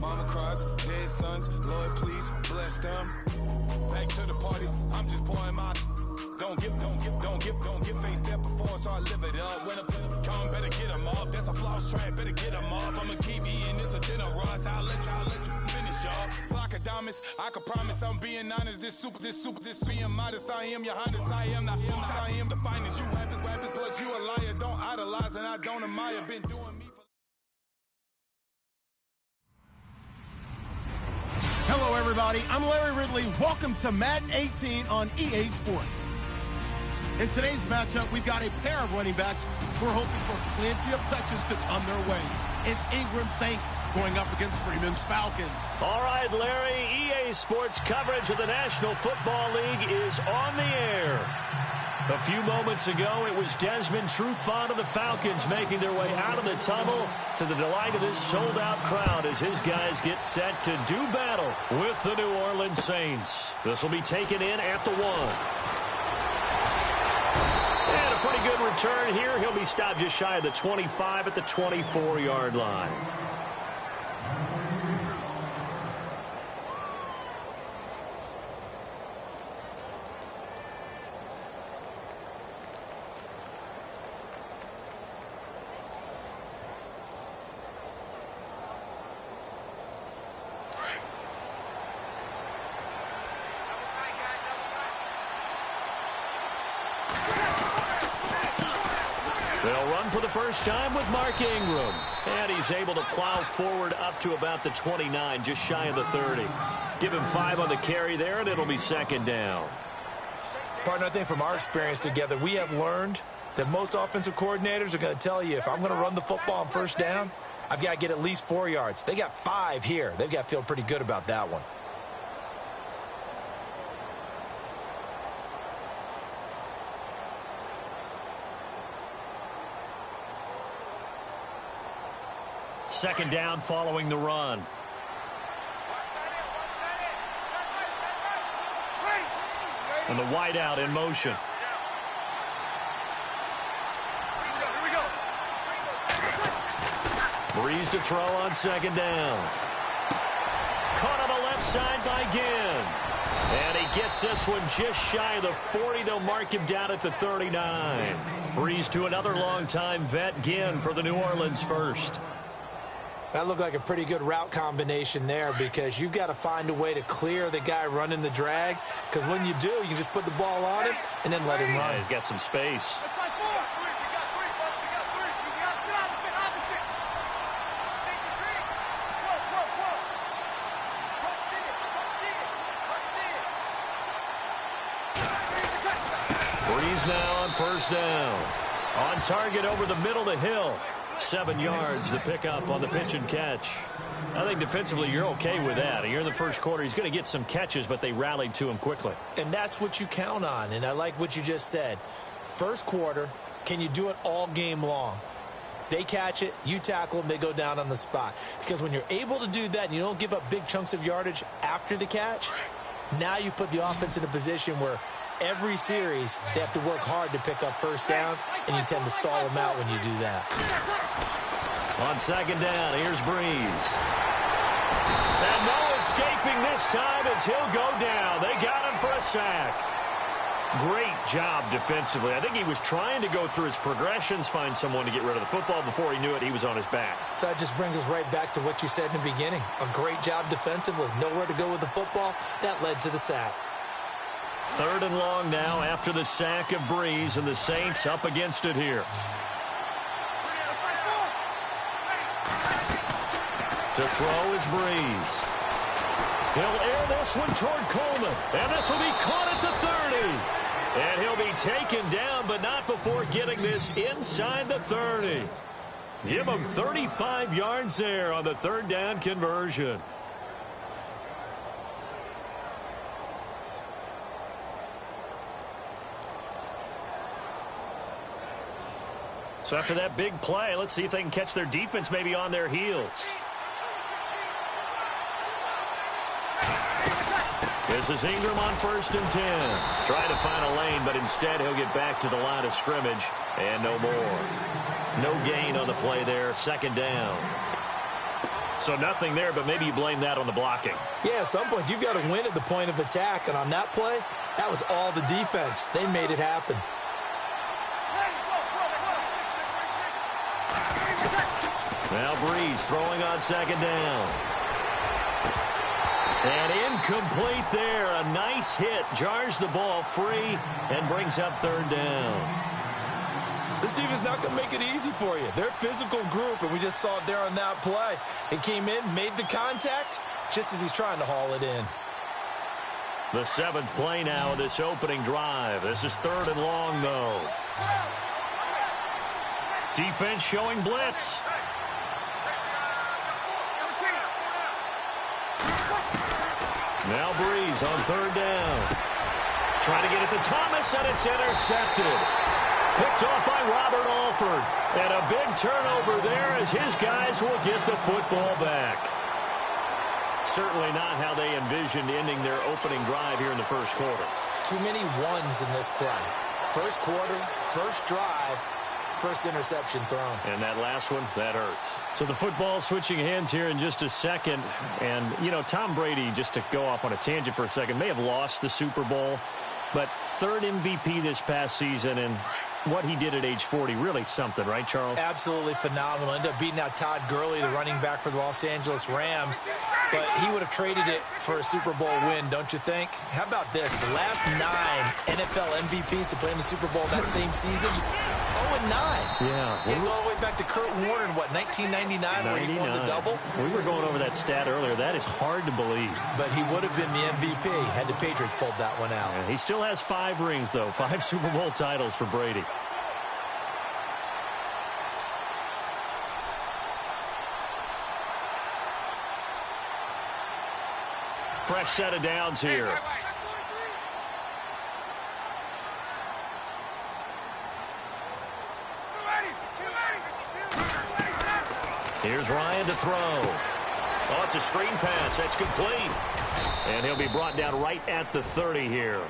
Mama cries, dead sons, Lord please bless them. Back to the party, I'm just pouring my. Don't get face there before, so I live it up. When I come, better get them up. That's a floss track, better get them up. I'ma keep eating this a dinner rush. I'll let you finish up. Flock of diamonds, I can promise I'm being honest. This being modest. I am your Honda, I am the finest. You rappers, plus you a liar. Don't idolize and I don't admire. Been doing me for. Hello, everybody. I'm Larry Ridley. Welcome to Madden 18 on EA Sports. In today's matchup, we've got a pair of running backs who are hoping for plenty of touches to come their way. It's Ingram Saints going up against Freeman's Falcons. All right, Larry, EA Sports coverage of the National Football League is on the air. A few moments ago, it was Desmond Trufant of the Falcons making their way out of the tunnel to the delight of this sold-out crowd as his guys get set to do battle with the New Orleans Saints. This will be taken in at the 1. And a pretty good return here. He'll be stopped just shy of the 25 at the 24-yard line. They'll run for the first time with Mark Ingram. And he's able to plow forward up to about the 29, just shy of the 30. Give him 5 on the carry there, and it'll be second down. Partner, I think from our experience together, we have learned that most offensive coordinators are going to tell you, if I'm going to run the football on first down, I've got to get at least 4 yards. They got 5 here. They've got to feel pretty good about that one. Second down following the run. And the wideout in motion. Breeze to throw on second down. Caught on the left side by Ginn. And he gets this one just shy of the 40. They'll mark him down at the 39. Breeze to another longtime vet, Ginn, for the New Orleans first. That looked like a pretty good route combination there because you've got to find a way to clear the guy running the drag, because when you do, you just put the ball on him and then let him run. Yeah, he's got some space. Breeze now on first down. On target over the middle of the hill. 7 yards to pick up on the pitch and catch. I think defensively you're okay with that. Here in the first quarter, he's going to get some catches, but they rallied to him quickly. And that's what you count on, and I like what you just said. First quarter, can you do it all game long? They catch it, you tackle them, they go down on the spot. Because when you're able to do that and you don't give up big chunks of yardage after the catch, now you put the offense in a position where every series, they have to work hard to pick up first downs, and you tend to stall them out when you do that. On second down, here's Breeze. And no escaping this time as he'll go down. They got him for a sack. Great job defensively. I think he was trying to go through his progressions, find someone to get rid of the football. Before he knew it, he was on his back. So that just brings us right back to what you said in the beginning. A great job defensively. Nowhere to go with the football. That led to the sack. Third and long now after the sack of Breeze, and the Saints up against it here. To throw is Breeze. He'll air this one toward Coleman, and this will be caught at the 30. And he'll be taken down, but not before getting this inside the 30. Give him 35 yards there on the third down conversion. So after that big play, let's see if they can catch their defense maybe on their heels. This is Ingram on 1st and 10. Trying to find a lane, but instead he'll get back to the line of scrimmage. And no more. No gain on the play there. Second down. So nothing there, but maybe you blame that on the blocking. Yeah, at some point, you've got to win at the point of attack. And on that play, that was all the defense. They made it happen. Now Breeze throwing on second down. And incomplete there. A nice hit. Jars the ball free and brings up third down. This team is not going to make it easy for you. They're a physical group, and we just saw it there on that play. It came in, made the contact, just as he's trying to haul it in. The 7th play now of this opening drive. This is 3rd and long, though. Defense showing blitz. Now Breeze on 3rd down. Trying to get it to Thomas, and it's intercepted. Picked off by Robert Alford. And a big turnover there as his guys will get the football back. Certainly not how they envisioned ending their opening drive here in the first quarter. Too many ones in this play. First quarter, first drive, first interception thrown. And that last one, that hurts. So the football switching hands here in just a second. And, you know, Tom Brady, just to go off on a tangent for a second, may have lost the Super Bowl. But 3rd MVP this past season, and what he did at age 40, really something, right, Charles? Absolutely phenomenal. Ended up beating out Todd Gurley, the running back for the Los Angeles Rams. But he would have traded it for a Super Bowl win, don't you think? How about this? The last 9 NFL MVPs to play in the Super Bowl that same season, 0-9. Yeah. You go all the way back to Kurt Warner in, what, 1999 where he won the double? We were going over that stat earlier. That is hard to believe. But he would have been the MVP had the Patriots pulled that one out. Yeah, he still has 5 rings, though. 5 Super Bowl titles for Brady. Fresh set of downs here. Here's Ryan to throw. Oh, it's a screen pass. That's complete. And he'll be brought down right at the 30 here.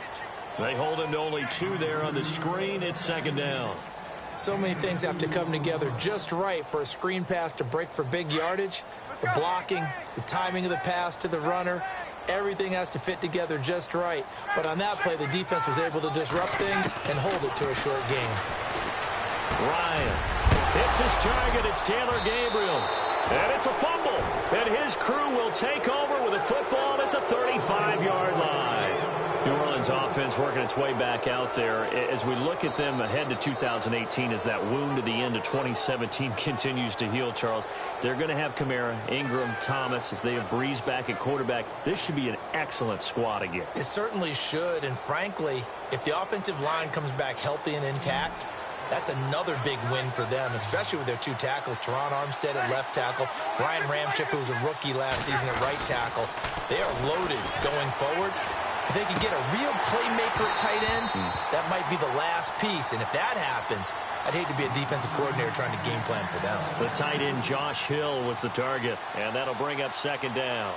They hold him to only 2 there on the screen. It's 2nd down. So many things have to come together just right for a screen pass to break for big yardage. The blocking, the timing of the pass to the runner, everything has to fit together just right. But on that play, the defense was able to disrupt things and hold it to a short game. Ryan hits his target. It's Taylor Gabriel. And it's a fumble. And his crew will take over with a football at the 35-yard line. New Orleans offense working its way back out there. As we look at them ahead to 2018, as that wound at the end of 2017 continues to heal, Charles, they're going to have Kamara, Ingram, Thomas. If they have Breeze back at quarterback, this should be an excellent squad again. It certainly should. And frankly, if the offensive line comes back healthy and intact, that's another big win for them, especially with their 2 tackles, Teron Armstead at left tackle, Ryan Ramczyk, who was a rookie last season at right tackle. They are loaded going forward. If they could get a real playmaker at tight end, that might be the last piece. And if that happens, I'd hate to be a defensive coordinator trying to game plan for them. The tight end, Josh Hill, was the target, and that'll bring up 2nd down.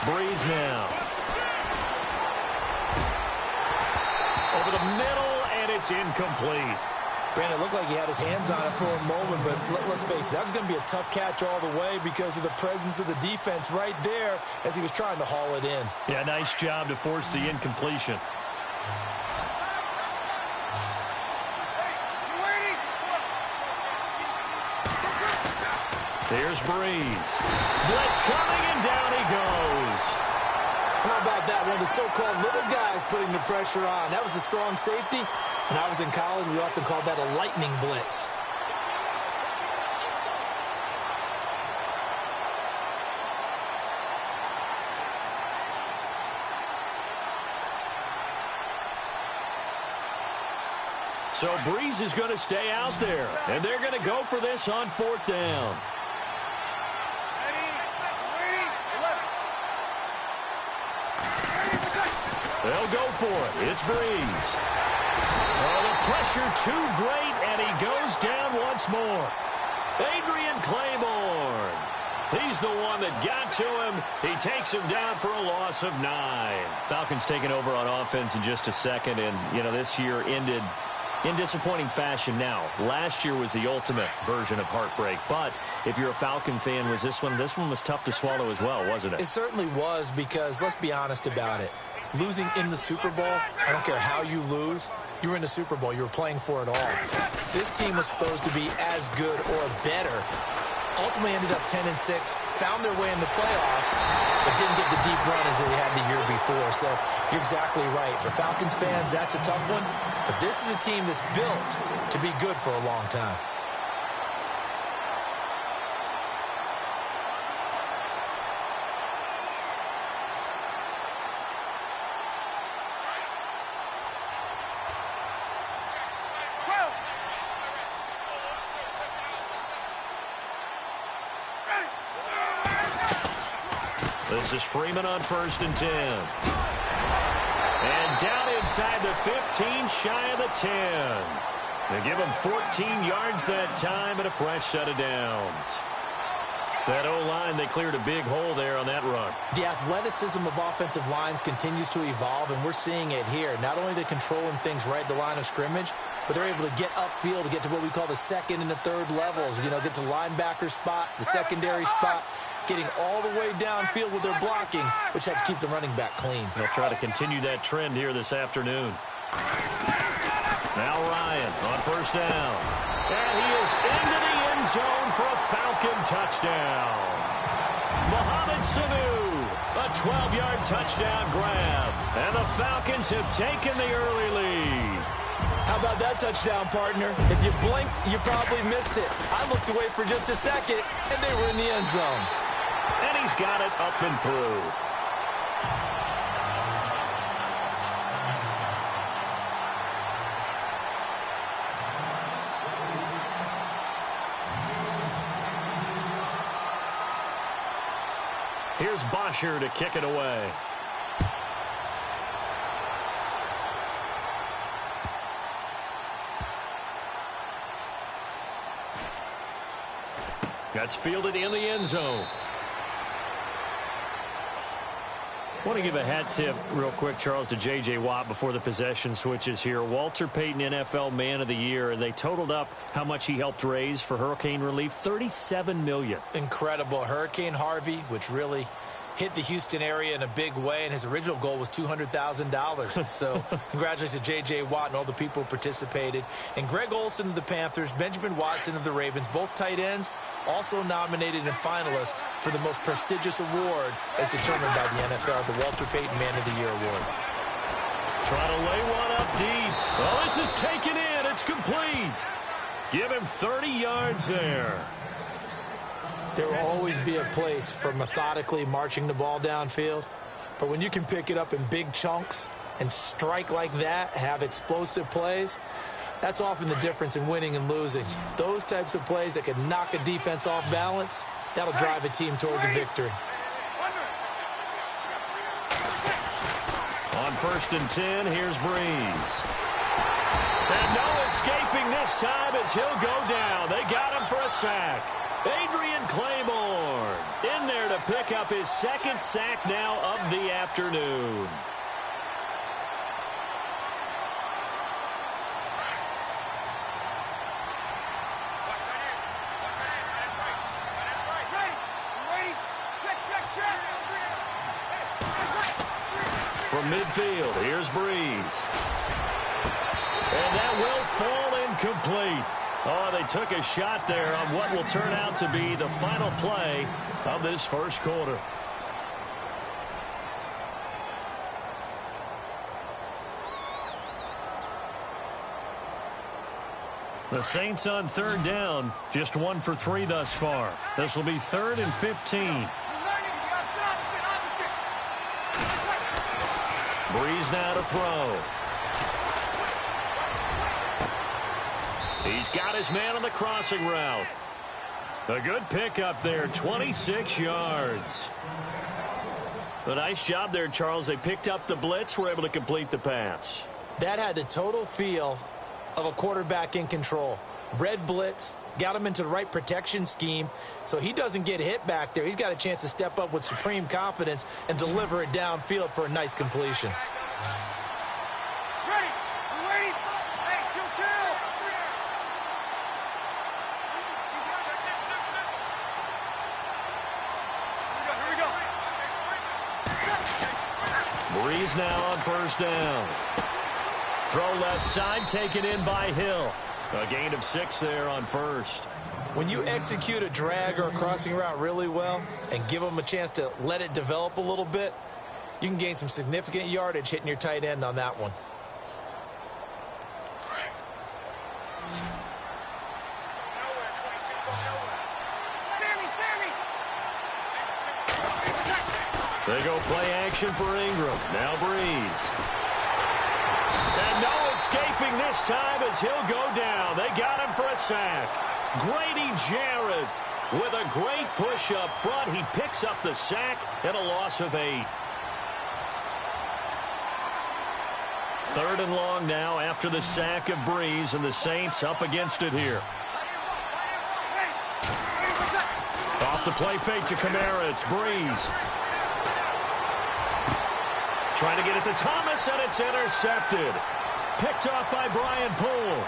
Breeze now. Over the middle, and it's incomplete. Brandon, it looked like he had his hands on it for a moment, but let's face it, that was going to be a tough catch all the way because of the presence of the defense right there as he was trying to haul it in. Yeah, nice job to force the incompletion. Here's Breeze. Blitz coming, and down he goes. How about that? One of the so-called little guys putting the pressure on. That was a strong safety. When I was in college, we often called that a lightning blitz. So Breeze is going to stay out there, and they're going to go for this on 4th down. They'll go for it. It's Breeze. Oh, the pressure too great, and he goes down once more. Adrian Claiborne. He's the one that got to him. He takes him down for a loss of 9. Falcons taking over on offense in just a second, and, you know, this year ended in disappointing fashion now. Last year was the ultimate version of heartbreak, but if you're a Falcon fan, was this one was tough to swallow as well, wasn't it? It certainly was, because let's be honest about it. Losing in the Super Bowl, I don't care how you lose, you were in the Super Bowl. You were playing for it all. This team was supposed to be as good or better. Ultimately ended up 10-6, found their way in the playoffs, but didn't get the deep run as they had the year before. So you're exactly right. For Falcons fans, that's a tough one. But this is a team that's built to be good for a long time. This is Freeman on 1st and 10. And down inside the 15, shy of the 10. They give him 14 yards that time and a fresh set of downs. That O-line, they cleared a big hole there on that run. The athleticism of offensive lines continues to evolve, and we're seeing it here. Not only are they controlling things right at the line of scrimmage, but they're able to get upfield to get to what we call the second and the third levels. You know, get to linebacker spot, the secondary spot, getting all the way downfield with their blocking, which helps keep the running back clean. They'll try to continue that trend here this afternoon. Now Ryan on 1st down. And he is into the end zone for a Falcon touchdown. Mohamed Sanu, a 12-yard touchdown grab. And the Falcons have taken the early lead. How about that touchdown, partner? If you blinked, you probably missed it. I looked away for just a second, and they were in the end zone. And he's got it up and through. Here's Bosher to kick it away. That's fielded in the end zone. I want to give a hat tip real quick, Charles, to J.J. Watt before the possession switches here. Walter Payton, NFL Man of the Year, and they totaled up how much he helped raise for hurricane relief, $37 million. Incredible. Hurricane Harvey, which really hit the Houston area in a big way, and his original goal was $200,000. So congratulations to J.J. Watt and all the people who participated. And Greg Olsen of the Panthers, Benjamin Watson of the Ravens, both tight ends, also nominated and finalists for the most prestigious award as determined by the NFL, the Walter Payton Man of the Year Award. Trying to lay one up deep. Oh, this is taken in. It's complete. Give him 30 yards there. There will always be a place for methodically marching the ball downfield. But when you can pick it up in big chunks and strike like that, have explosive plays, that's often the difference in winning and losing. Those types of plays that can knock a defense off balance, that'll drive a team towards a victory. On 1st and 10, here's Breeze. And no escaping this time as he'll go down. They got him for a sack. Adrian Claiborne in there to pick up his second sack now of the afternoon. From midfield, here's Breeze. And that will fall incomplete. Oh, they took a shot there on what will turn out to be the final play of this first quarter. The Saints on 3rd down, just 1 for 3 thus far. This will be 3rd and 15. Breeze now to throw. He's got his man on the crossing route. A good pickup there, 26 yards. A nice job there, Charles. They picked up the blitz, were able to complete the pass. That had the total feel of a quarterback in control. Red blitz, got him into the right protection scheme, so he doesn't get hit back there. He's got a chance to step up with supreme confidence and deliver it downfield for a nice completion. Breeze now on first down. Throw left side, taken in by Hill. A gain of 6 there on first. When you execute a drag or a crossing route really well and give them a chance to let it develop a little bit, you can gain some significant yardage hitting your tight end on that one. They go play action for Ingram. Now Breeze. And no escaping this time as he'll go down. They got him for a sack. Grady Jarrett with a great push up front. He picks up the sack and a loss of 8. 3rd and long now after the sack of Breeze, and the Saints up against it here. Off the play fake to Kamara. It's Breeze. Trying to get it to Thomas, and it's intercepted. Picked off by Brian Poole.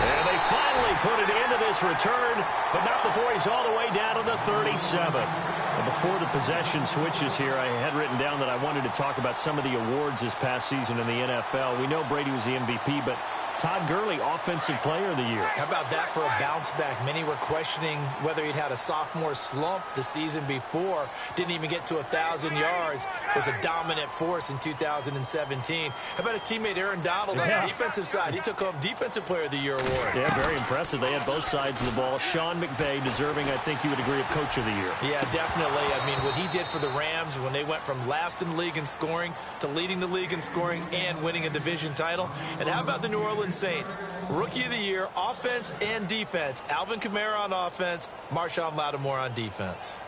And they finally put it into this return, but not before he's all the way down to the 37. And before the possession switches here, I had written down that I wanted to talk about some of the awards this past season in the NFL. We know Brady was the MVP, but Todd Gurley, Offensive Player of the Year. How about that for a bounce back? Many were questioning whether he'd had a sophomore slump the season before. Didn't even get to 1,000 yards. Was a dominant force in 2017. How about his teammate Aaron Donald on the defensive side? He took home Defensive Player of the Year award. Yeah, very impressive. They had both sides of the ball. Sean McVay deserving, I think you would agree, of Coach of the Year. Yeah, definitely. I mean, what he did for the Rams when they went from last in the league in scoring to leading the league in scoring and winning a division title. And how about the New Orleans Saints? Rookie of the Year, offense and defense. Alvin Kamara on offense, Marshawn Lattimore on defense.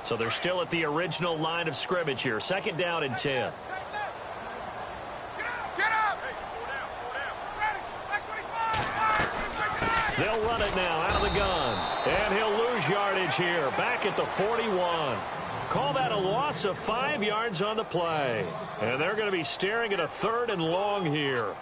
So they're still at the original line of scrimmage here. 2nd down and 10. They'll run it now out of the gun. And he'll lose yardage here. Back at the 41. Call that a loss of 5 yards on the play. And they're going to be staring at a 3rd and long here.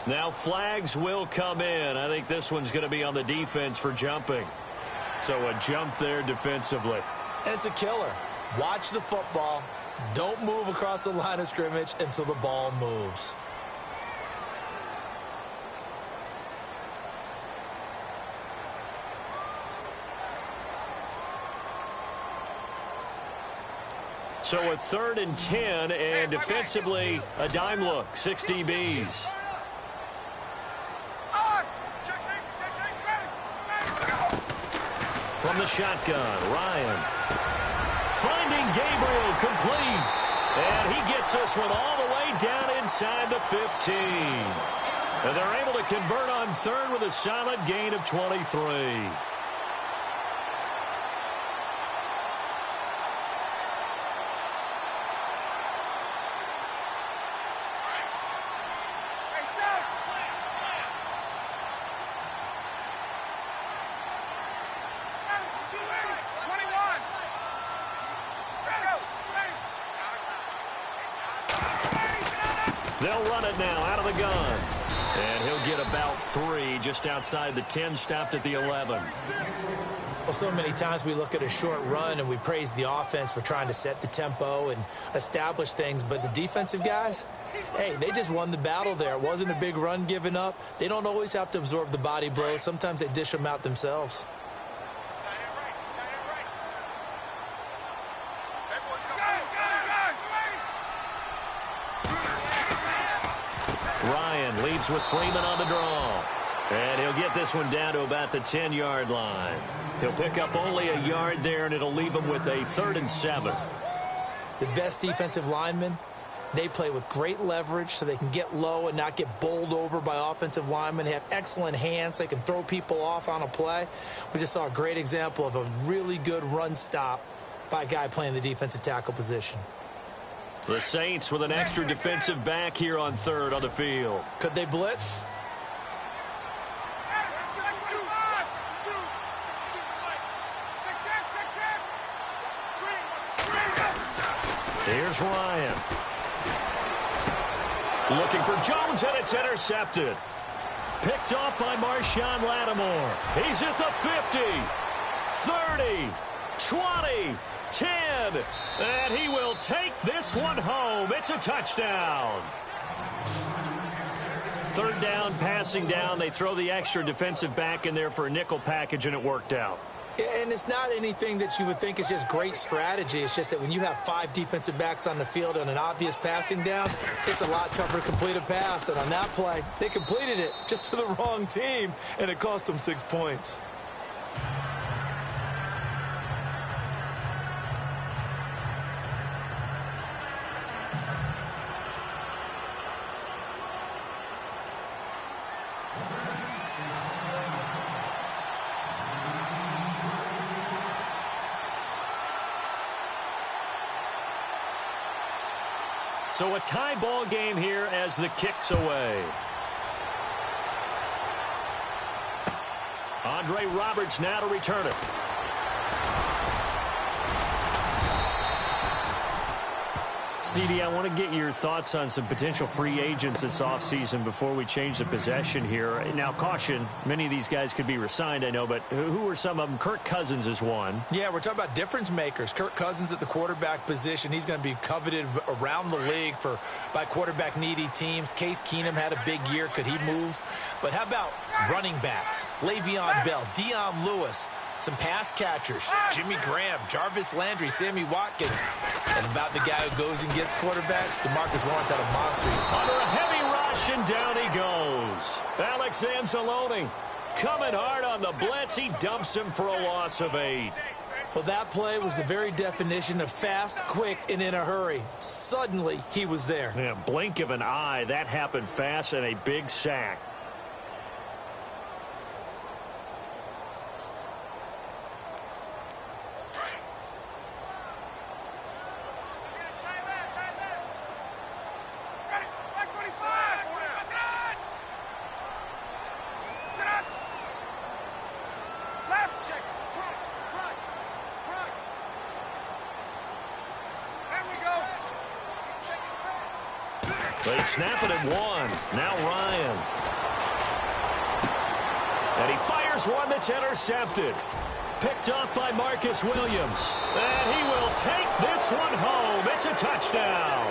Now flags will come in. I think this one's going to be on the defense for jumping. So a jump there defensively. And it's a killer. Watch the football. Don't move across the line of scrimmage until the ball moves. So a 3rd and 10, and defensively a dime look. 6 DBs. From the shotgun, Ryan. Finding Gabriel complete. And he gets this one all the way down inside the 15. And they're able to convert on 3rd with a solid gain of 23. They'll run it now out of the gun. And he'll get about 3 just outside the 10, stopped at the 11. Well, so many times we look at a short run and we praise the offense for trying to set the tempo and establish things. But the defensive guys, hey, they just won the battle there. It wasn't a big run given up. They don't always have to absorb the body blows. Sometimes they dish them out themselves. Ryan leads with Freeman on the draw. And he'll get this one down to about the 10-yard line. He'll pick up only a yard there, and it'll leave him with a 3rd and 7. The best defensive linemen, they play with great leverage so they can get low and not get bowled over by offensive linemen. They have excellent hands. They can throw people off on a play. We just saw a great example of a really good run stop by a guy playing the defensive tackle position. The Saints with an extra defensive back here on 3rd on the field. Could they blitz? Here's Ryan. Looking for Jones, and it's intercepted. Picked off by Marshawn Lattimore. He's at the 50, 30, 20, 10, and he will take this one home. It's a touchdown. 3rd down, passing down. They throw the extra defensive back in there for a nickel package, and it worked out. And it's not anything that you would think is just great strategy. It's just that when you have 5 defensive backs on the field and an obvious passing down, it's a lot tougher to complete a pass. And on that play, they completed it just to the wrong team, and it cost them 6 points. So a tie ball game here as the kick's away. Andre Roberts now to return it. CD, I want to get your thoughts on some potential free agents this offseason before we change the possession here. Now, caution, many of these guys could be re-signed, I know, but who are some of them? Kirk Cousins is one. Yeah, we're talking about difference makers. Kirk Cousins at the quarterback position. He's going to be coveted around the league by quarterback-needy teams. Case Keenum had a big year. Could he move? But how about running backs? Le'Veon Bell, Dion Lewis, some pass catchers, Jimmy Graham, Jarvis Landry, Sammy Watkins. And about the guy who goes and gets quarterbacks, DeMarcus Lawrence had a monster. Under a heavy rush, and down he goes. Alex Anzalone coming hard on the blitz. He dumps him for a loss of 8. Well, that play was the very definition of fast, quick, and in a hurry. Suddenly, he was there. Yeah, blink of an eye. That happened fast, and a big sack. They snap it at 1. Now Ryan. And he fires one that's intercepted. Picked up by Marcus Williams. And he will take this one home. It's a touchdown.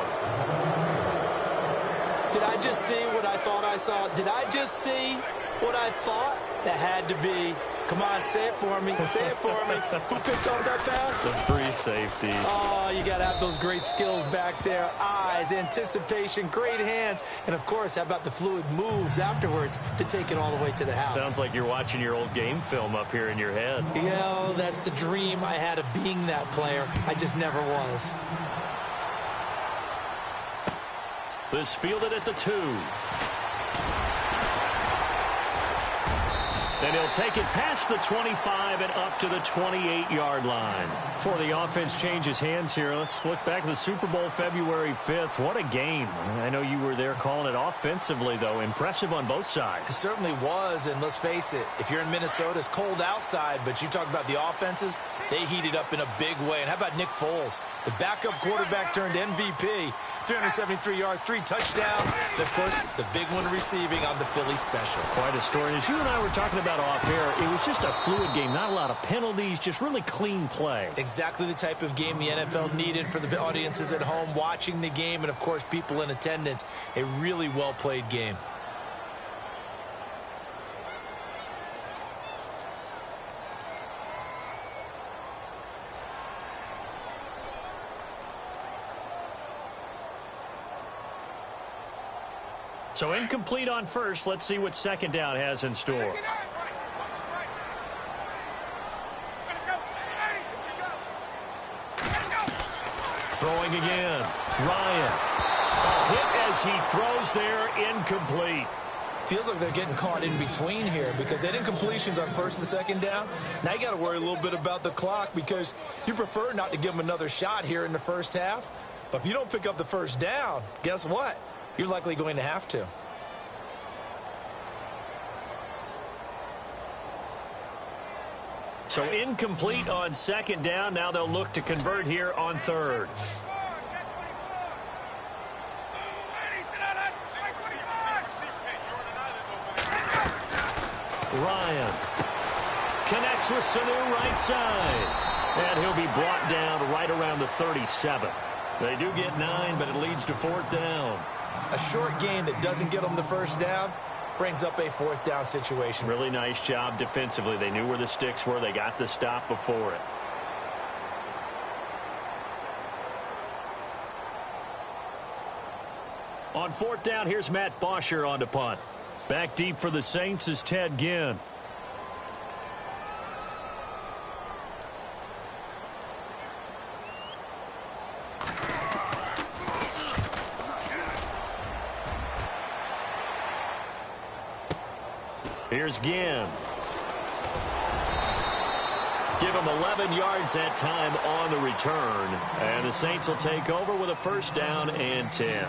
Did I just see what I thought I saw? Did I just see what I thought? That had to be. Come on, say it for me. Say it for me. Who picked up that pass? The free safety. Oh, you got to have those great skills back there. Eyes, anticipation, great hands. And, of course, how about the fluid moves afterwards to take it all the way to the house? Sounds like you're watching your old game film up here in your head. You know, that's the dream I had of being that player. I just never was. This fielded at the 2. And he'll take it past the 25 and up to the 28-yard line. Before the offense changes hands here, let's look back at the Super Bowl February 5th. What a game. I know you were there calling it offensively, though. Impressive on both sides. It certainly was, and let's face it, if you're in Minnesota, it's cold outside, but you talk about the offenses, they heated up in a big way. And how about Nick Foles, the backup quarterback turned MVP, 373 yards, 3 touchdowns, and, of course, the big one receiving on the Philly special. Quite a story. And as you and I were talking about off air, it was just a fluid game, not a lot of penalties, just really clean play. Exactly the type of game the NFL needed for the audiences at home watching the game and, of course, people in attendance. A really well-played game. So incomplete on first. Let's see what second down has in store. Throwing again. Ryan. A hit as he throws there, incomplete. Feels like they're getting caught in between here because that incompletion's on first and second down. Now you got to worry a little bit about the clock because you prefer not to give them another shot here in the first half. But if you don't pick up the first down, guess what? You're likely going to have to. So incomplete on second down. Now they'll look to convert here on third. Ryan connects with Sanu right side. And he'll be brought down right around the 37. They do get 9, but it leads to fourth down. A short gain that doesn't get them the first down brings up a fourth down situation. Really nice job defensively. They knew where the sticks were. They got the stop before it. On fourth down, here's Matt Bosher on to punt. Back deep for the Saints is Ted Ginn. Here's Ginn. Give him 11 yards that time on the return. And the Saints will take over with a first down and 10.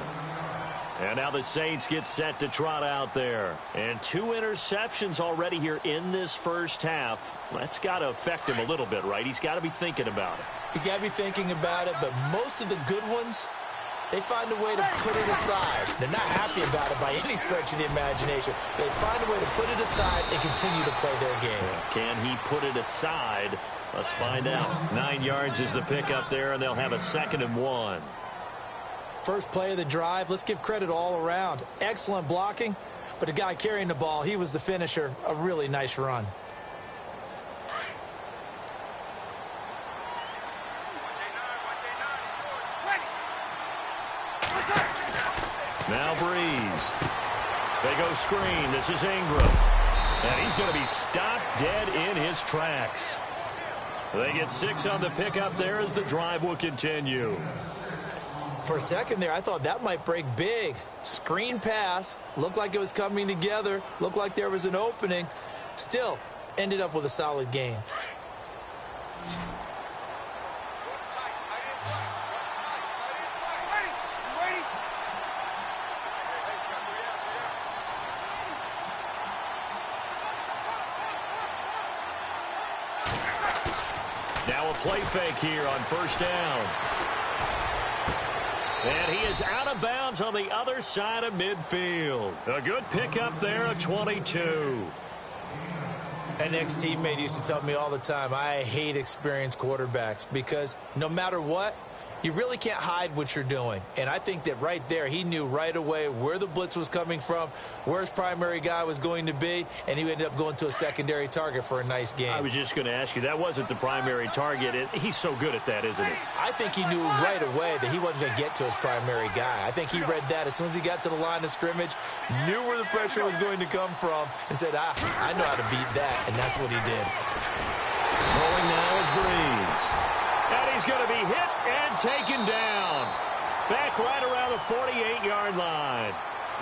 And now the Saints get set to trot out there. And 2 interceptions already here in this first half. That's got to affect him a little bit, right? He's got to be thinking about it. He's got to be thinking about it, but most of the good ones, they find a way to put it aside. They're not happy about it by any stretch of the imagination. They find a way to put it aside and continue to play their game. Can he put it aside? Let's find out. 9 yards is the pickup there, and they'll have a 2nd and 1. First play of the drive, let's give credit all around. Excellent blocking, but the guy carrying the ball, he was the finisher. A really nice run. Now Breeze. They go screen. This is Ingram. And he's going to be stopped dead in his tracks. They get 6 on the pickup there as the drive will continue. For a second there, I thought that might break big. Screen pass. Looked like it was coming together. Looked like there was an opening. Still, ended up with a solid gain. Now a play fake here on first down. And he is out of bounds on the other side of midfield. A good pickup there, a 22. An ex-teammate used to tell me all the time, I hate experienced quarterbacks because no matter what, you really can't hide what you're doing. And I think that right there, he knew right away where the blitz was coming from, where his primary guy was going to be, and he ended up going to a secondary target for a nice game. I was just going to ask you, that wasn't the primary target. He's so good at that, isn't he? I think he knew right away that he wasn't going to get to his primary guy. I think he read that as soon as he got to the line of scrimmage, knew where the pressure was going to come from, and said, I know how to beat that, and that's what he did. Throwing now is Breeze. And he's going to be hit and taken down. Back right around the 48-yard line.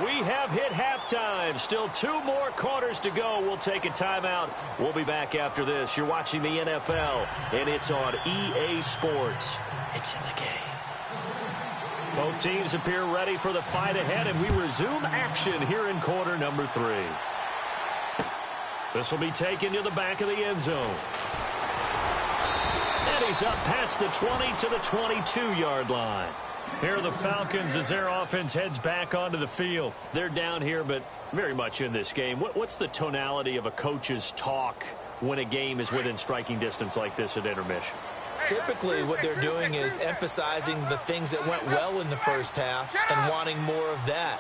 We have hit halftime. Still 2 more quarters to go. We'll take a timeout. We'll be back after this. You're watching the NFL, and it's on EA Sports. It's in the game. Both teams appear ready for the fight ahead, and we resume action here in quarter number 3. This will be taken to the back of the end zone. And he's up past the 20 to the 22-yard line. Here are the Falcons as their offense heads back onto the field. They're down here, but very much in this game. What's the tonality of a coach's talk when a game is within striking distance like this at intermission? Typically, what they're doing is emphasizing the things that went well in the first half and wanting more of that.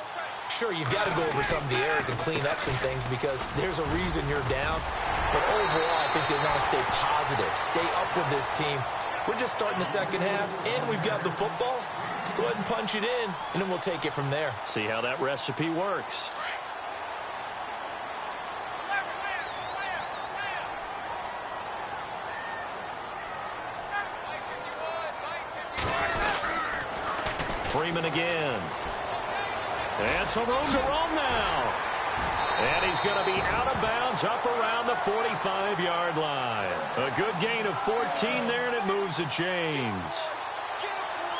Sure, you've got to go over some of the errors and clean up some things because there's a reason you're down. But overall, I think they want to stay positive, stay up with this team. We're just starting the second half, and we've got the football. Let's go ahead and punch it in, and then we'll take it from there. See how that recipe works. Freeman again. And some room to roam now. And he's going to be out of bounds up around the 45-yard line. A good gain of 14 there, and it moves the chains.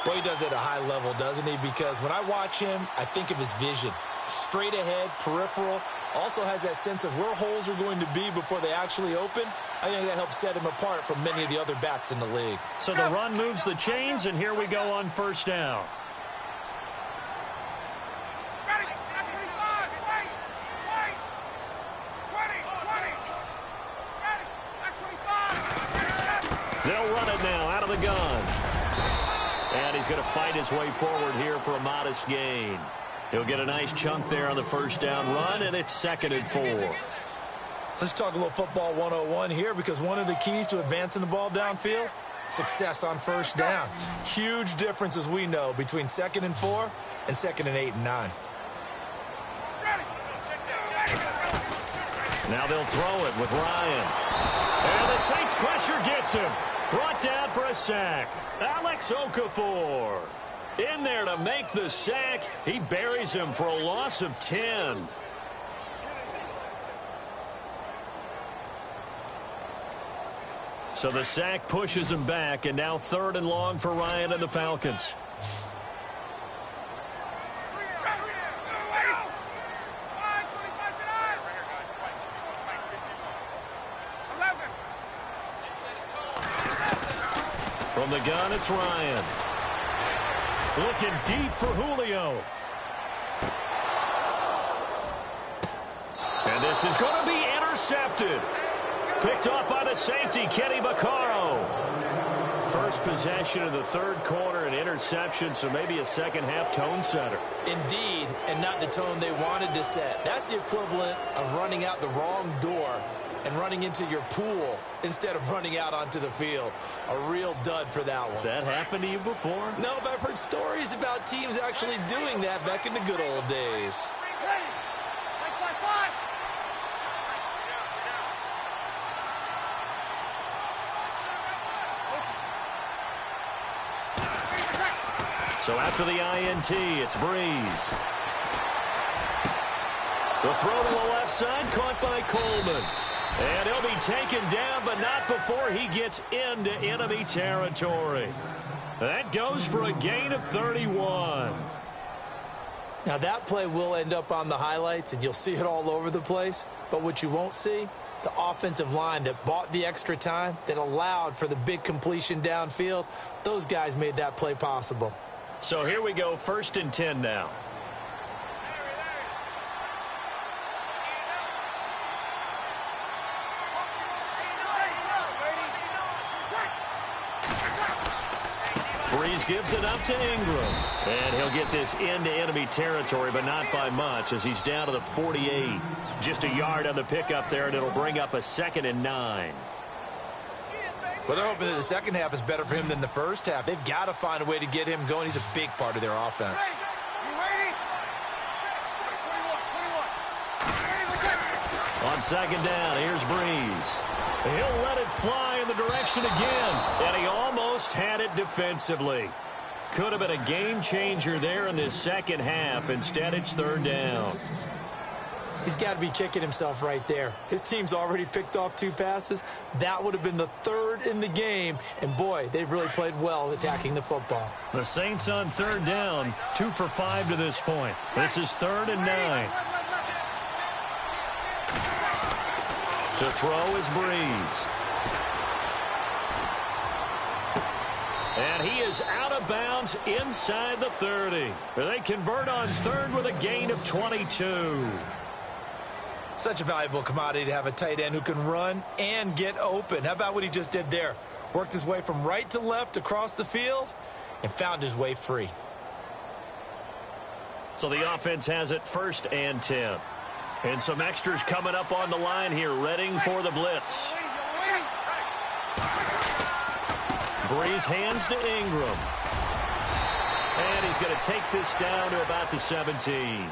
Boy, he does it at a high level, doesn't he? Because when I watch him, I think of his vision. Straight ahead, peripheral. Also has that sense of where holes are going to be before they actually open. I think that helps set him apart from many of the other backs in the league. So the run moves the chains, and here we go on first down. They'll run it now out of the gun. And he's going to fight his way forward here for a modest gain. He'll get a nice chunk there on the first down run, and it's 2nd and 4. Let's talk a little football 101 here, because one of the keys to advancing the ball downfield, success on first down. Huge difference, as we know, between 2nd and 4 and 2nd and 8 and 9. Now they'll throw it with Ryan. And the Saints pressure gets him. Brought down for a sack. Alex Okafor in there to make the sack. He buries him for a loss of 10. So the sack pushes him back, and now 3rd and long for Ryan and the Falcons. From the gun, it's Ryan. Looking deep for Julio. And this is going to be intercepted. Picked off by the safety, Kenny Vaccaro. First possession of the 3rd quarter, an interception, so maybe a second-half tone setter. Indeed, and not the tone they wanted to set. That's the equivalent of running out the wrong door and running into your pool instead of running out onto the field. A real dud for that one. Has that happened to you before? No, but I've heard stories about teams actually doing that back in the good old days. So after the INT, it's Breeze. The throw to the left side, caught by Coleman. And he'll be taken down, but not before he gets into enemy territory. That goes for a gain of 31. Now that play will end up on the highlights, and you'll see it all over the place. But what you won't see, the offensive line that bought the extra time, that allowed for the big completion downfield, those guys made that play possible. So here we go, 1st and 10 now. Breeze gives it up to Ingram. And he'll get this into enemy territory, but not by much, as he's down to the 48. Just a yard on the pickup there, and it'll bring up a 2nd and 9. Well, they're hoping that the second half is better for him than the first half. They've got to find a way to get him going. He's a big part of their offense. On 2nd down, here's Breeze. He'll let it fly in the direction again, and he almost had it defensively. Could have been a game changer there in this second half. Instead, it's 3rd down. He's got to be kicking himself right there. His team's already picked off 2 passes. That would have been the 3rd in the game. And, boy, they've really played well attacking the football. The Saints on 3rd down, 2 for 5 to this point. This is 3rd and 9. To throw is Breeze. And he is out of bounds inside the 30. They convert on 3rd with a gain of 22. Such a valuable commodity to have a tight end who can run and get open. How about what he just did there? Worked his way from right to left across the field and found his way free. So the offense has it 1st and 10. And some extras coming up on the line here, readying for the blitz. Breeze hands to Ingram. And he's going to take this down to about the 17.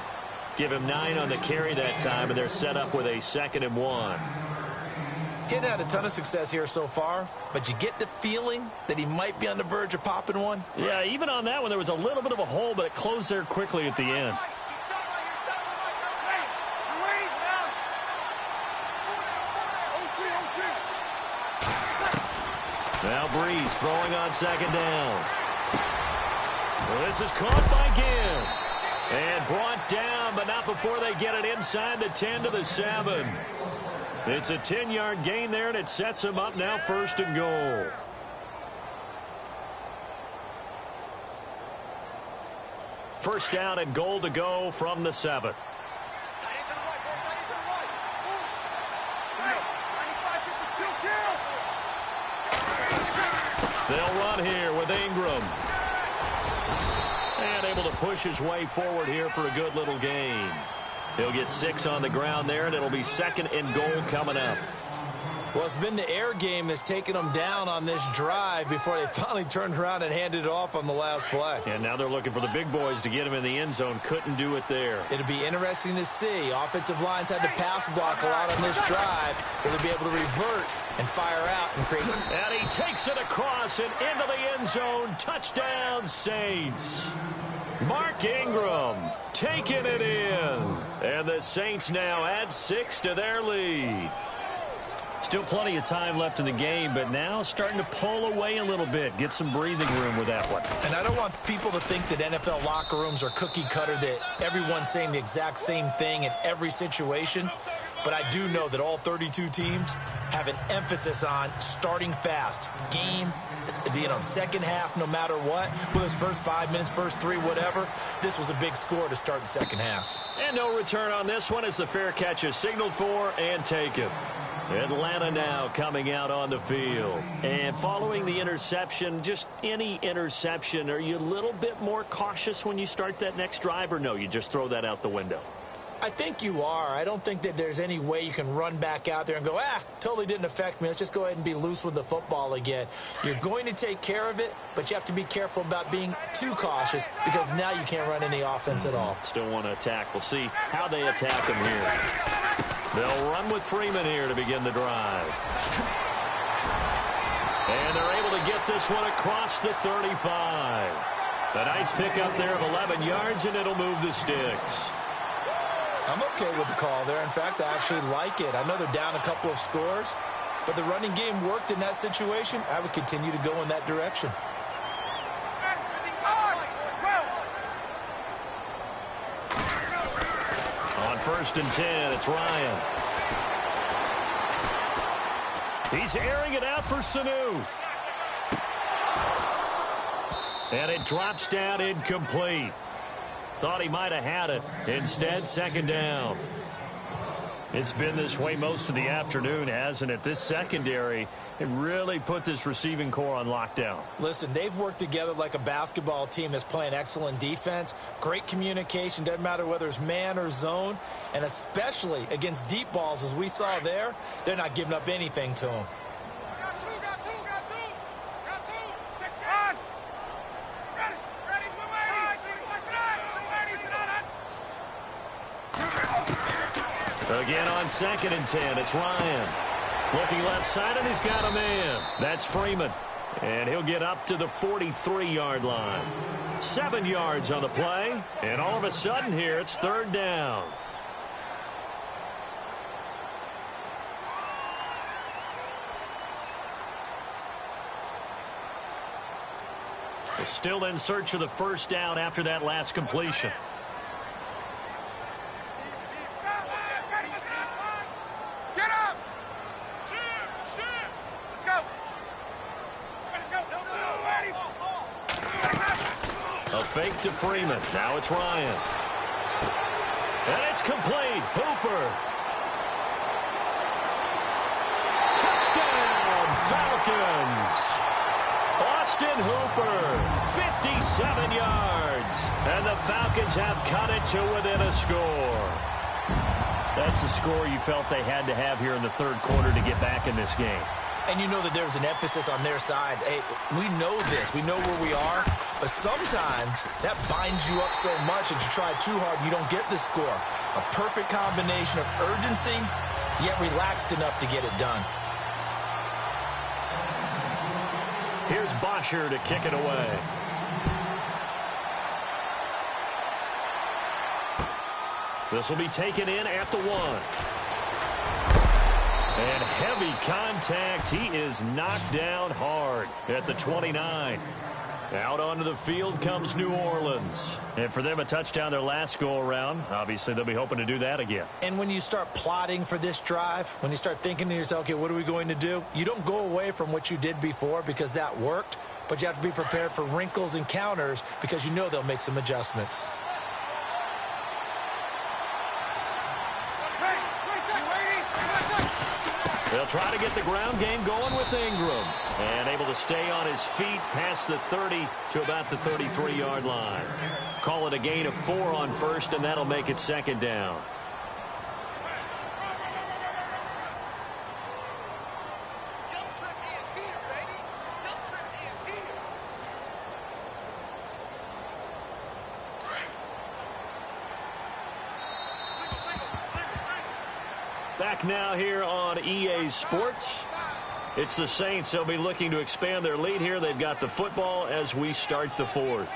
Give him 9 on the carry that time, and they're set up with a 2nd and 1. He hadn't had a ton of success here so far, but you get the feeling that he might be on the verge of popping one. Yeah, even on that one, there was a little bit of a hole, but it closed there quickly at the end. Now Breeze throwing on 2nd down. Well, this is caught by Ginn. And brought down, but not before they get it inside the 10 to the 7. It's a 10-yard gain there, and it sets him up now 1st and goal. First down and goal to go from the 7. They'll run here with Ingram. And able to push his way forward here for a good little gain. He'll get 6 on the ground there, and it'll be 2nd and goal coming up. Well, it's been the air game that's taken them down on this drive before they finally turned around and handed it off on the last play. And now they're looking for the big boys to get him in the end zone. Couldn't do it there. It'll be interesting to see. Offensive lines had to pass block a lot on this drive. Will they be able to revert and fire out and create some... And he takes it across and into the end zone. Touchdown, Saints. Mark Ingram taking it in. And the Saints now add 6 to their lead. Still plenty of time left in the game, but now starting to pull away a little bit. Get some breathing room with that one. And I don't want people to think that NFL locker rooms are cookie cutter, that everyone's saying the exact same thing in every situation. But I do know that all 32 teams have an emphasis on starting fast. Game, second half, no matter what. Whether it's first 5 minutes, first 3, whatever. This was a big score to start the second half. And no return on this one as the fair catch is signaled for and taken. Atlanta now coming out on the field. And following the interception, just any interception, are you a little bit more cautious when you start that next drive, or no, you just throw that out the window? I think you are. I don't think that there's any way you can run back out there and go, totally didn't affect me. Let's just go ahead and be loose with the football again. You're going to take care of it, but you have to be careful about being too cautious because now you can't run any offense at all. Still want to attack. We'll see how they attack him here. They'll run with Freeman here to begin the drive. And they're able to get this one across the 35. A nice pickup there of 11 yards, and it'll move the sticks. I'm okay with the call there. In fact, I actually like it. I know they're down a couple of scores, but the running game worked in that situation. I would continue to go in that direction. On 1st and 10, it's Ryan. He's airing it out for Sanu. And it drops down incomplete. Thought he might have had it. Instead, 2nd down. It's been this way most of the afternoon, hasn't it? This secondary, it really put this receiving core on lockdown. Listen, they've worked together like a basketball team that's playing excellent defense. Great communication, doesn't matter whether it's man or zone. And especially against deep balls, as we saw there, they're not giving up anything to them. Again on 2nd and 10, it's Ryan. Looking left side, and he's got a man. That's Freeman. And he'll get up to the 43-yard line. 7 yards on the play. And all of a sudden here, it's 3rd down. They're still in search of the 1st down after that last completion. Fake to Freeman. Now it's Ryan. And it's complete. Hooper. Touchdown, Falcons. Austin Hooper, 57 yards. And the Falcons have cut it to within a score. That's a score you felt they had to have here in the 3rd quarter to get back in this game. And you know that there's an emphasis on their side. Hey, we know this. We know where we are. But sometimes that binds you up so much that you try too hard, you don't get the score. A perfect combination of urgency, yet relaxed enough to get it done. Here's Bosher to kick it away. This will be taken in at the 1. And heavy contact. He is knocked down hard at the 29. Out onto the field comes New Orleans. And for them, a touchdown their last go-around. Obviously, they'll be hoping to do that again. And when you start plotting for this drive, when you start thinking to yourself, okay, what are we going to do? You don't go away from what you did before because that worked, but you have to be prepared for wrinkles and counters because you know they'll make some adjustments. They'll try to get the ground game going with Ingram. And able to stay on his feet past the 30 to about the 33-yard line. Call it a gain of 4 on first, and that'll make it second down. Back now here on EA Sports. It's the Saints. They'll be looking to expand their lead here. They've got the football as we start the 4th.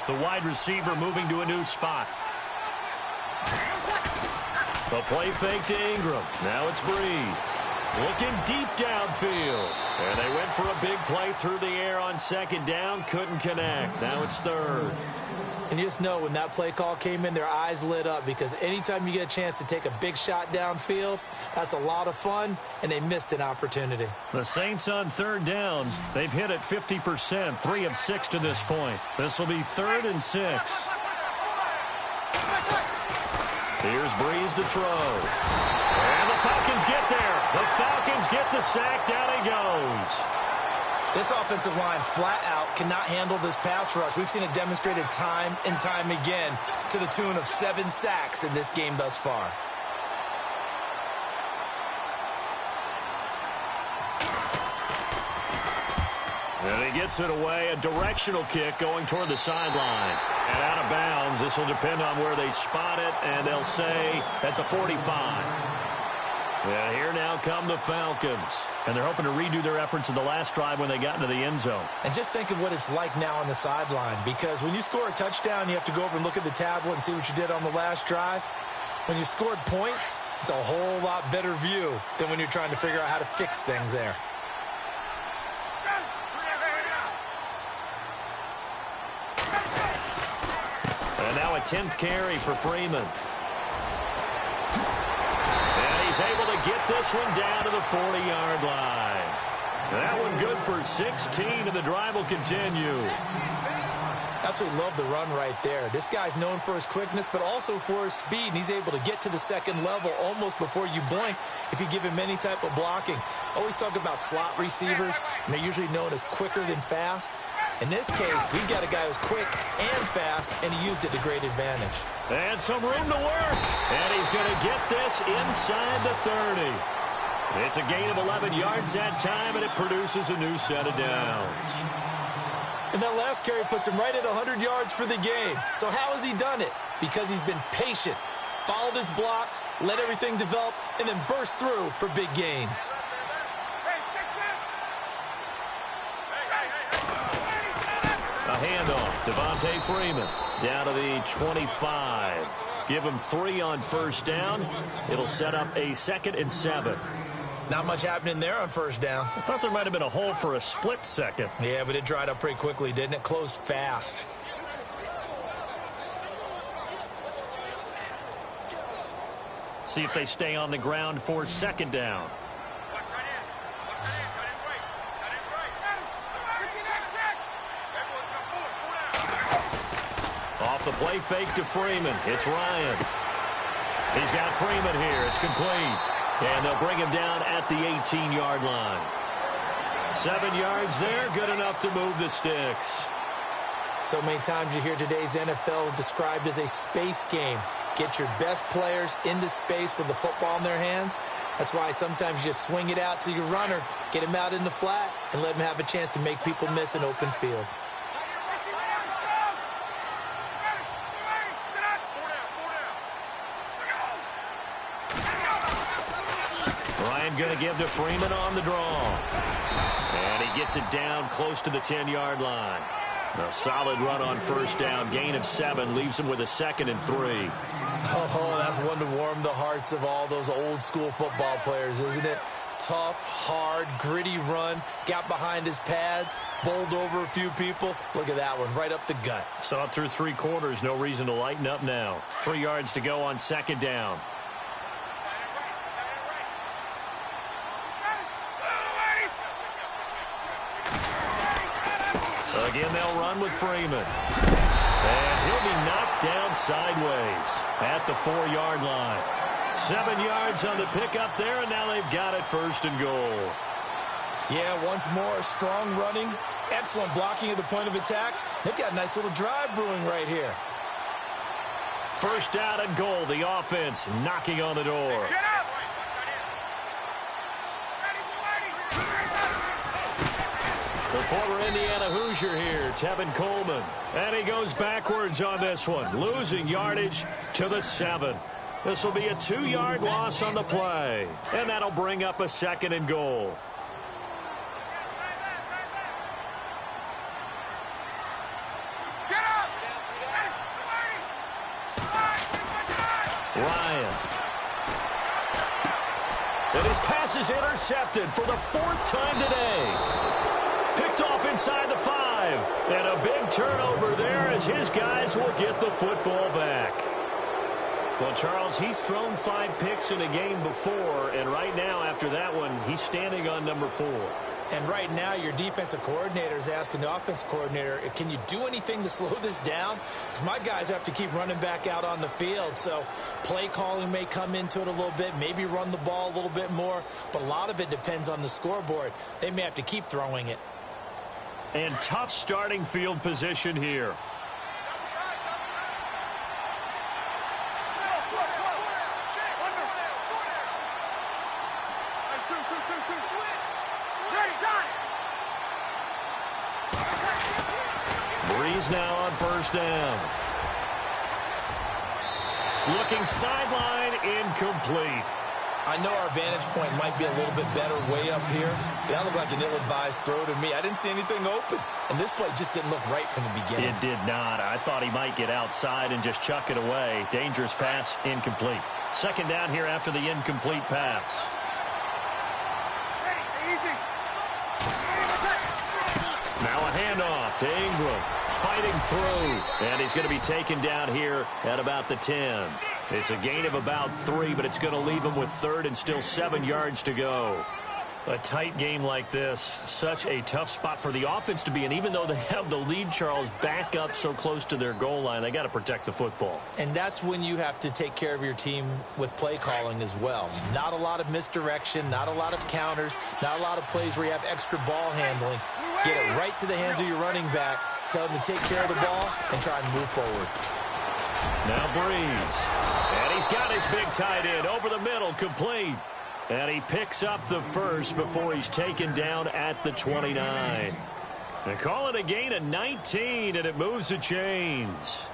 The wide receiver moving to a new spot. The play fake to Ingram. Now it's Breeze. Looking deep downfield. And they went for a big play through the air on second down. Couldn't connect. Now it's 3rd. And you just know when that play call came in, their eyes lit up because anytime you get a chance to take a big shot downfield, that's a lot of fun, and they missed an opportunity. The Saints on 3rd down. They've hit it 50%, 3 of 6 to this point. This will be 3rd and 6. Here's Breeze to throw. And the Falcons get there. The Falcons get the sack. Down he goes. This offensive line flat out cannot handle this pass rush. We've seen it demonstrated time and time again to the tune of 7 sacks in this game thus far. And he gets it away. A directional kick going toward the sideline. And out of bounds. This will depend on where they spot it. And they'll say at the 45. And here now come the Falcons. And they're hoping to redo their efforts in the last drive when they got into the end zone. And just think of what it's like now on the sideline. Because when you score a touchdown, you have to go over and look at the tablet and see what you did on the last drive. When you scored points, it's a whole lot better view than when you're trying to figure out how to fix things there. And now a 10th carry for Freeman. And he's able to get this one down to the 40-yard line. That one good for 16, and the drive will continue. Absolutely love the run right there. This guy's known for his quickness, but also for his speed, and he's able to get to the second level almost before you blink if you give him any type of blocking. Always talk about slot receivers, and they're usually known as quicker than fast. In this case, we've got a guy who's quick and fast, and he used it to great advantage. And some room to work. And he's going to get this inside the 30. It's a gain of 11 yards that time, and it produces a new set of downs. And that last carry puts him right at 100 yards for the game. So how has he done it? Because he's been patient, followed his blocks, let everything develop, and then burst through for big gains. A handoff. Devontae Freeman down to the 25. Give him 3 on first down. It'll set up a 2nd and 7. Not much happening there on first down. I thought there might have been a hole for a split second. Yeah, but it dried up pretty quickly, didn't it? Closed fast. See if they stay on the ground for 2nd down. Off the play fake to Freeman. It's Ryan. He's got Freeman here. It's complete. And they'll bring him down at the 18-yard line. 7 yards there, good enough to move the sticks. So many times you hear today's NFL described as a space game. Get your best players into space with the football in their hands. That's why sometimes you just swing it out to your runner, get him out in the flat, and let him have a chance to make people miss an open field. Ryan going to give to Freeman on the draw. And he gets it down close to the 10-yard line. A solid run on first down. Gain of 7 leaves him with a 2nd and 3. Oh, that's one to warm the hearts of all those old-school football players, isn't it? Tough, hard, gritty run. Got behind his pads, bowled over a few people. Look at that one, right up the gut. Saw it through 3 quarters. No reason to lighten up now. 3 yards to go on 2nd down. Again, they'll run with Freeman. And he'll be knocked down sideways at the 4-yard line. 7 yards on the pickup there, and now they've got it 1st and goal. Yeah, once more, strong running, excellent blocking at the point of attack. They've got a nice little drive brewing right here. 1st down and goal, the offense knocking on the door. The former Indiana Hoosier here, Tevin Coleman. And he goes backwards on this one, losing yardage to the 7. This will be a 2-yard loss on the play. And that'll bring up a 2nd and goal. Ryan. And his pass is intercepted for the 4th time today. Picked off inside the 5. And a big turnover there as his guys will get the football back. Well, Charles, he's thrown 5 picks in a game before, and right now, after that one, he's standing on number 4. And right now, your defensive coordinator is asking the offensive coordinator, can you do anything to slow this down? Because my guys have to keep running back out on the field. So play calling may come into it a little bit, maybe run the ball a little bit more, but a lot of it depends on the scoreboard. They may have to keep throwing it. And tough starting field position here. Breeze now on 1st down. Looking sideline, incomplete. I know our vantage point might be a little bit better way up here, but that looked like an ill-advised throw to me. I didn't see anything open, and this play just didn't look right from the beginning. It did not. I thought he might get outside and just chuck it away. Dangerous pass, incomplete. 2nd down here after the incomplete pass. Now a handoff to Ingram. Fighting through, and he's going to be taken down here at about the 10. It's a gain of about 3, but it's going to leave him with 3rd and still 7 yards to go. A tight game like this, such a tough spot for the offense to be in. Even though they have the lead, Charles, back up so close to their goal line, they got to protect the football. And that's when you have to take care of your team with play calling as well. Not a lot of misdirection, not a lot of counters, not a lot of plays where you have extra ball handling. Get it right to the hands of your running back. Tell him to take care of the ball and try and move forward. Now Breeze. And he's got his big tight end over the middle, complete. And he picks up the 1st before he's taken down at the 29. They call it a gain of 19, and it moves the chains.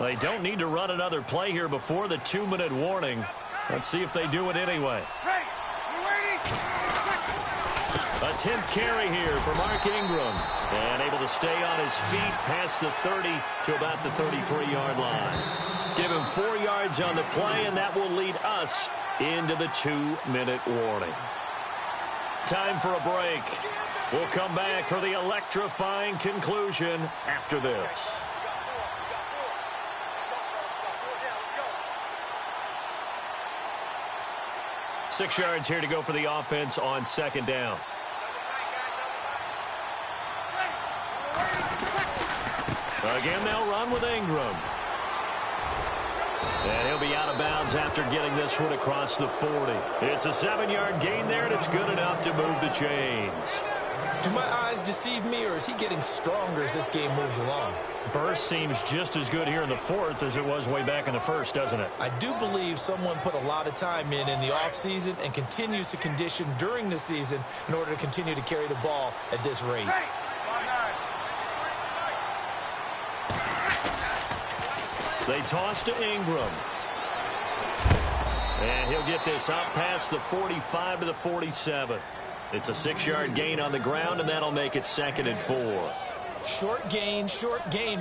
They don't need to run another play here before the 2-minute warning. Let's see if they do it anyway. A 10th carry here for Mark Ingram. And able to stay on his feet past the 30 to about the 33-yard line. Give him 4 yards on the play, and that will lead us into the 2-minute warning. Time for a break. We'll come back for the electrifying conclusion after this. Six yards here to go for the offense on 2nd down. Again, they'll run with Ingram. And he'll be out of bounds after getting this one across the 40. It's a 7-yard gain there, and it's good enough to move the chains. Do my eyes deceive me, or is he getting stronger as this game moves along? Burst seems just as good here in the fourth as it was way back in the first, doesn't it? I do believe someone put a lot of time in the offseason and continues to condition during the season in order to continue to carry the ball at this rate. They toss to Ingram. And he'll get this up past the 45 to the 47. It's a 6-yard gain on the ground, and that'll make it 2nd and 4. Short gain,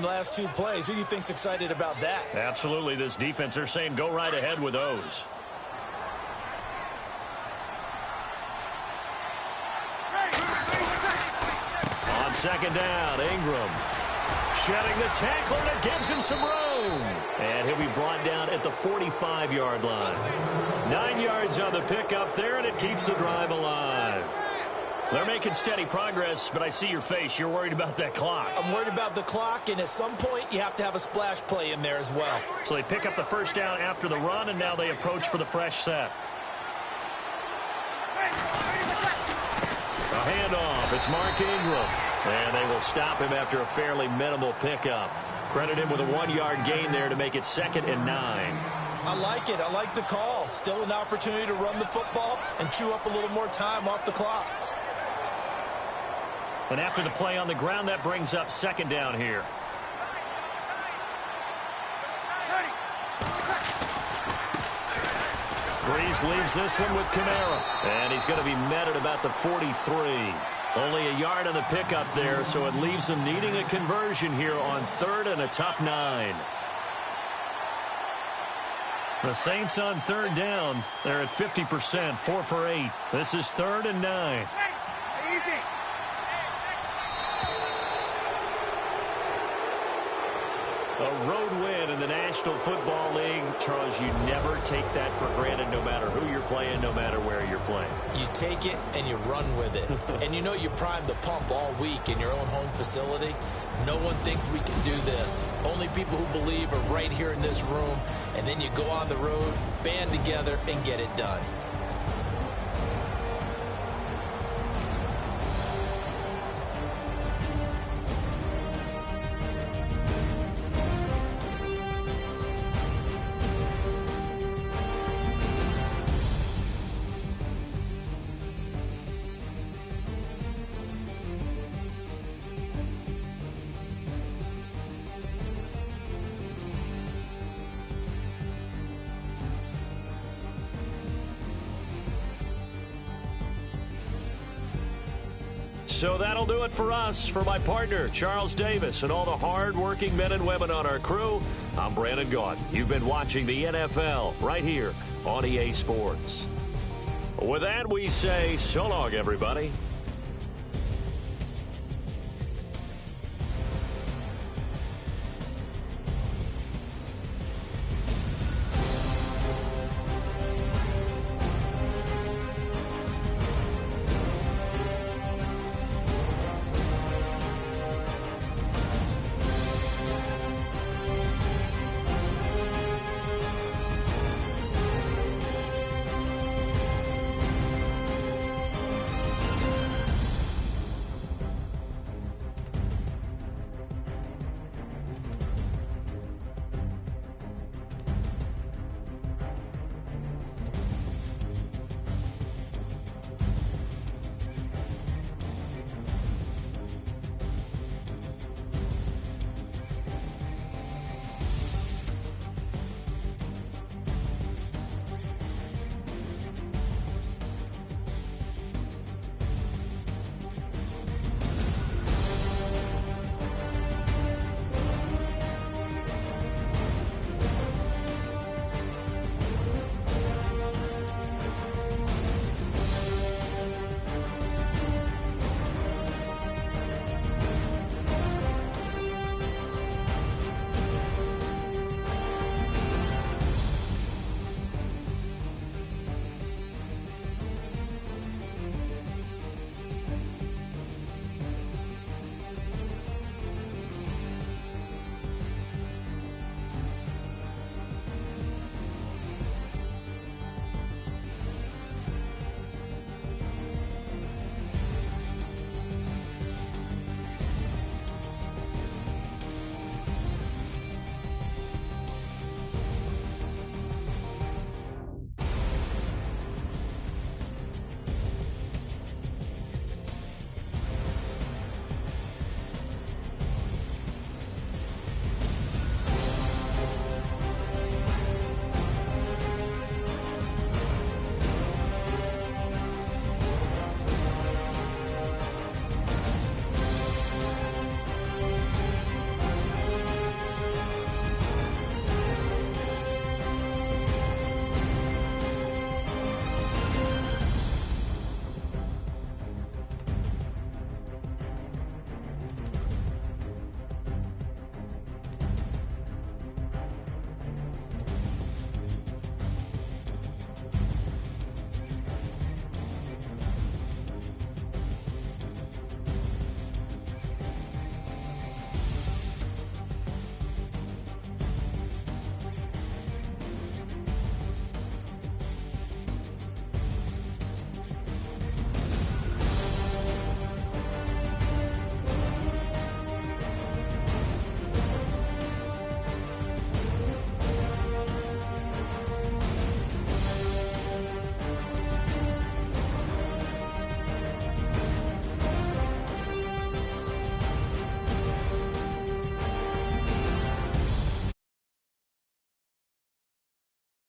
last 2 plays. Who do you think's excited about that? Absolutely. This defense, they're saying go right ahead with those. On 2nd down, Ingram. Shedding the tackler, and it gives him some room. And he'll be brought down at the 45-yard line. 9 yards on the pickup there, and it keeps the drive alive. They're making steady progress, but I see your face. You're worried about that clock. I'm worried about the clock, and at some point, you have to have a splash play in there as well. So they pick up the first down after the run, and now they approach for the fresh set. A handoff. It's Mark Ingram. And they will stop him after a fairly minimal pickup. Credit him with a 1-yard gain there to make it 2nd and 9. I like it. I like the call. Still an opportunity to run the football and chew up a little more time off the clock. And after the play on the ground, that brings up 2nd down here. Breeze leaves this one with Kamara. And he's going to be met at about the 43. Only a yard on the pickup there, so it leaves them needing a conversion here on 3rd and a tough 9. The Saints on 3rd down. They're at 50%, 4 for 8. This is 3rd and 9. A road win in the National Football League. Charles, you never take that for granted no matter who you're playing, no matter where you're playing. You take it and you run with it. And you know you prime the pump all week in your own home facility. No one thinks we can do this. Only people who believe are right here in this room. And then you go on the road, band together, and get it done. So that'll do it for us. For my partner, Charles Davis, and all the hard-working men and women on our crew, I'm Brandon Gaudin. You've been watching the NFL right here on EA Sports. With that, we say so long, everybody.